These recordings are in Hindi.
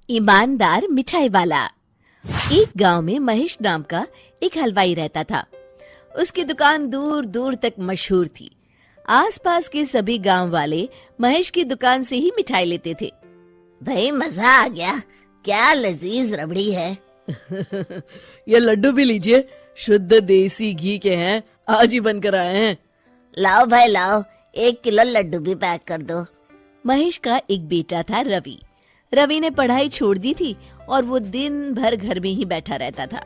ईमानदार मिठाई वाला। एक गांव में महेश नाम का एक हलवाई रहता था। उसकी दुकान दूर दूर तक मशहूर थी। आसपास के सभी गांव वाले महेश की दुकान से ही मिठाई लेते थे। भाई मजा आ गया, क्या लजीज रबड़ी है। ये लड्डू भी लीजिए, शुद्ध देसी घी के हैं, आज ही बनकर आए हैं। लाओ भाई लाओ, 1 किलो लड्डू भी पैक कर दो। महेश का एक बेटा था रवि। रवि ने पढ़ाई छोड़ दी थी और वो दिन भर घर में ही बैठा रहता था।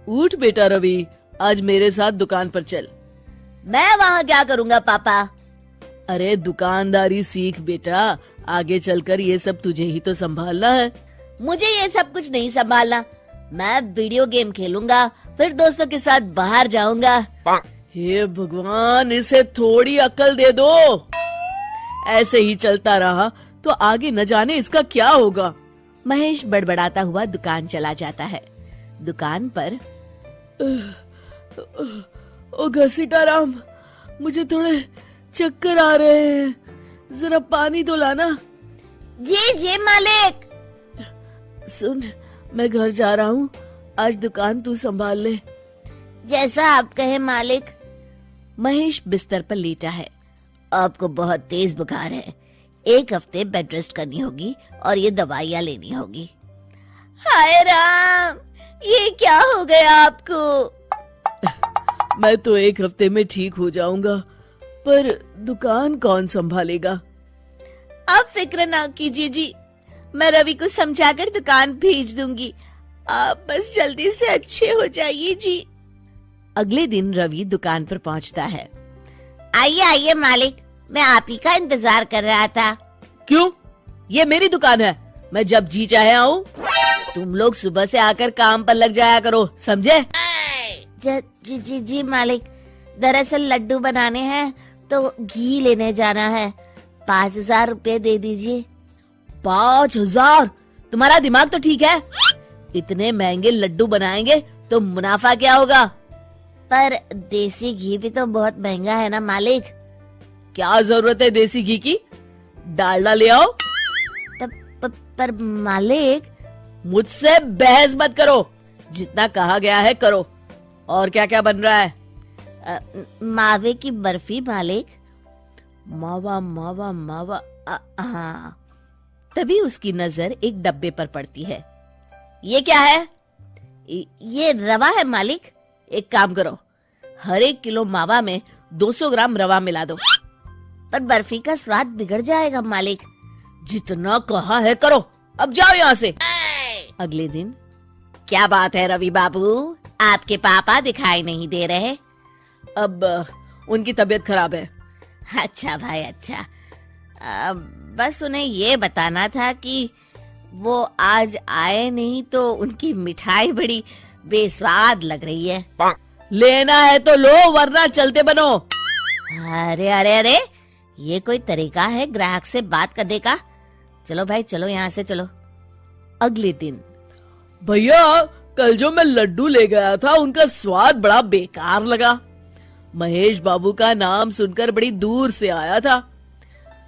उठ बेटा रवि, आज मेरे साथ दुकान पर चल। मैं वहाँ क्या करूँगा पापा? अरे दुकानदारी सीख बेटा, आगे चलकर ये सब तुझे ही तो संभालना है। मुझे ये सब कुछ नहीं संभालना। मैं वीडियो गेम खेलूंगा, फिर दोस्तों के साथ बाहर जाऊंगा। हे भगवान, इसे थोड़ी अक्ल दे दो। ऐसे ही चलता रहा तो आगे न जाने इसका क्या होगा। महेश बड़बड़ाता हुआ दुकान चला जाता है। दुकान पर ओ घसीटाराम, मुझे थोड़े चक्कर आ रहे हैं, जरा पानी तो लाना। जी जी मालिक। सुन, मैं घर जा रहा हूँ, आज दुकान तू संभाल ले। जैसा आप कहे मालिक। महेश बिस्तर पर लेटा है। आपको बहुत तेज बुखार है, 1 हफ्ते बेड रेस्ट करनी होगी और ये दवाइयाँ लेनी होगी। हाय राम, ये क्या हो गया आपको? मैं तो 1 हफ्ते में ठीक हो जाऊंगा, पर दुकान कौन संभालेगा? आप फिक्र ना कीजिए जी, मैं रवि को समझाकर दुकान भेज दूंगी। आप बस जल्दी से अच्छे हो जाइए जी। अगले दिन रवि दुकान पर पहुंचता है। आइए आइए मालिक, मैं आप ही का इंतजार कर रहा था। क्यों? ये मेरी दुकान है, मैं जब जी चाहे आऊँ। तुम लोग सुबह से आकर काम पर लग जाया करो, समझे? जी जी जी मालिक, दरअसल लड्डू बनाने हैं तो घी लेने जाना है, 5,000 रुपए दे दीजिए। 5,000? तुम्हारा दिमाग तो ठीक है? इतने महंगे लड्डू बनाएंगे तो मुनाफा क्या होगा? पर देसी घी भी तो बहुत महंगा है ना मालिक। क्या जरूरत है देसी घी की? डालडा ले आओ। पर मालिक। मुझसे बहस मत करो, जितना कहा गया है करो। और क्या क्या बन रहा है? मावे की बर्फी मालिक। मावा मावा मावा, हाँ। तभी उसकी नजर एक डब्बे पर पड़ती है। ये क्या है? ये रवा है मालिक। एक काम करो, हर 1 किलो मावा में 200 ग्राम रवा मिला दो। पर बर्फी का स्वाद बिगड़ जाएगा मालिक। जितना कहा है करो, अब जाओ यहाँ से। अगले दिन। क्या बात है रवि बाबू, आपके पापा दिखाई नहीं दे रहे? अब उनकी तबीयत खराब है। अच्छा भाई अच्छा। बस उन्हें ये बताना था कि वो आज आए नहीं तो उनकी मिठाई बड़ी बेस्वाद लग रही है। लेना है तो लो, वरना चलते बनो। अरे अरे अरे, ये कोई तरीका है ग्राहक से बात करने का? चलो भाई चलो, यहाँ से चलो। अगले दिन। भैया, कल जो मैं लड्डू ले गया था उनका स्वाद बड़ा बेकार लगा। महेश बाबू का नाम सुनकर बड़ी दूर से आया था।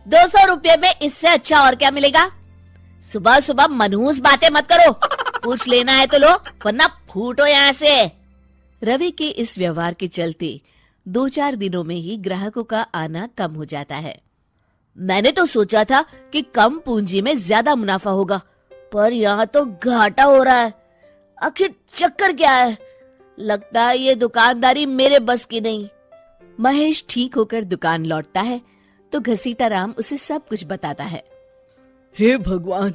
200 रुपये में इससे अच्छा और क्या मिलेगा? सुबह सुबह मनहूस बातें मत करो। पूछ लेना है तो लो, वरना फूटो यहाँ से। रवि के इस व्यवहार के चलते 2-4 दिनों में ही ग्राहकों का आना कम हो जाता है। मैंने तो सोचा था कि कम पूंजी में ज्यादा मुनाफा होगा, पर यहाँ तो घाटा हो रहा है। आखिर चक्कर क्या है? लगता है ये दुकानदारी मेरे बस की नहीं। महेश ठीक होकर दुकान लौटता है तो घसीटाराम उसे सब कुछ बताता है। हे भगवान,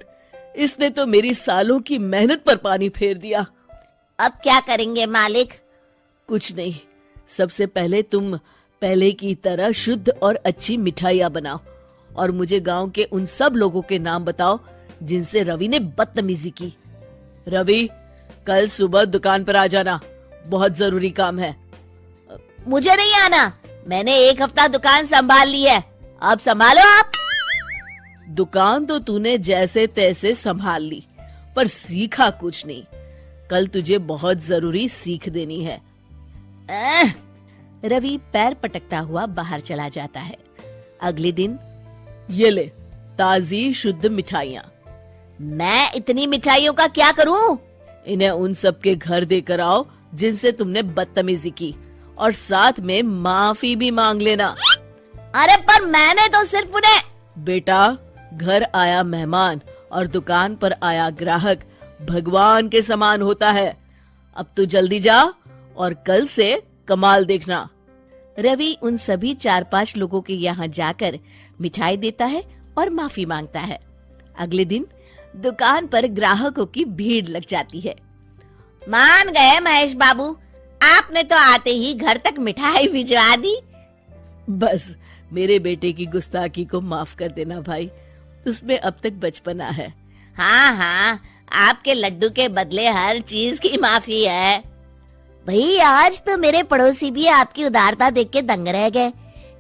इसने तो मेरी सालों की मेहनत पर पानी फेर दिया। अब क्या करेंगे मालिक? कुछ नहीं, सबसे पहले तुम पहले की तरह शुद्ध और अच्छी मिठाइयाँ बनाओ और मुझे गांव के उन सब लोगों के नाम बताओ जिनसे रवि ने बदतमीजी की। रवि, कल सुबह दुकान पर आ जाना, बहुत जरूरी काम है। मुझे नहीं आना, मैंने 1 हफ्ता दुकान संभाल ली है, अब संभालो आप। दुकान तो तूने जैसे तैसे संभाल ली, पर सीखा कुछ नहीं। कल तुझे बहुत जरूरी सीख देनी है। रवि पैर पटकता हुआ बाहर चला जाता है। अगले दिन। ये ले ताजी शुद्ध मिठाइयाँ। मैं इतनी मिठाइयों का क्या करूं? इन्हें उन सब के घर देकर आओ जिनसे तुमने बदतमीजी की, और साथ में माफी भी मांग लेना। अरे पर मैंने तो सिर्फ उन्हें। बेटा, घर आया मेहमान और दुकान पर आया ग्राहक भगवान के समान होता है। अब तू जल्दी जा और कल से कमाल देखना। रवि उन सभी 4-5 लोगों के यहाँ जाकर मिठाई देता है और माफी मांगता है। अगले दिन दुकान पर ग्राहकों की भीड़ लग जाती है। मान गए महेश बाबू, आपने तो आते ही घर तक मिठाई भिजवा दी। बस मेरे बेटे की गुस्ताखी को माफ कर देना भाई, उसमें अब तक बचपना है। हाँ हाँ, आपके लड्डू के बदले हर चीज की माफी है। भाई आज तो मेरे पड़ोसी भी आपकी उदारता देख के दंग रह गए।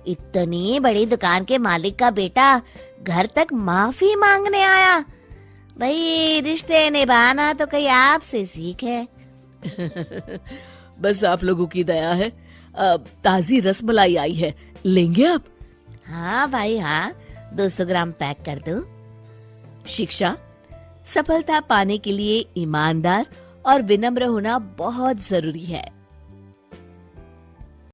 इतनी बड़ी दुकान के मालिक का बेटा घर तक माफी मांगने आया। भाई रिश्ते निभाना तो कहीं आपसे सीख है। बस आप लोगों की दया है। ताजी रसमलाई आई है, लेंगे आप? हाँ भाई हाँ, 200 ग्राम पैक कर दो। शिक्षा, सफलता पाने के लिए ईमानदार और विनम्र होना बहुत जरूरी है।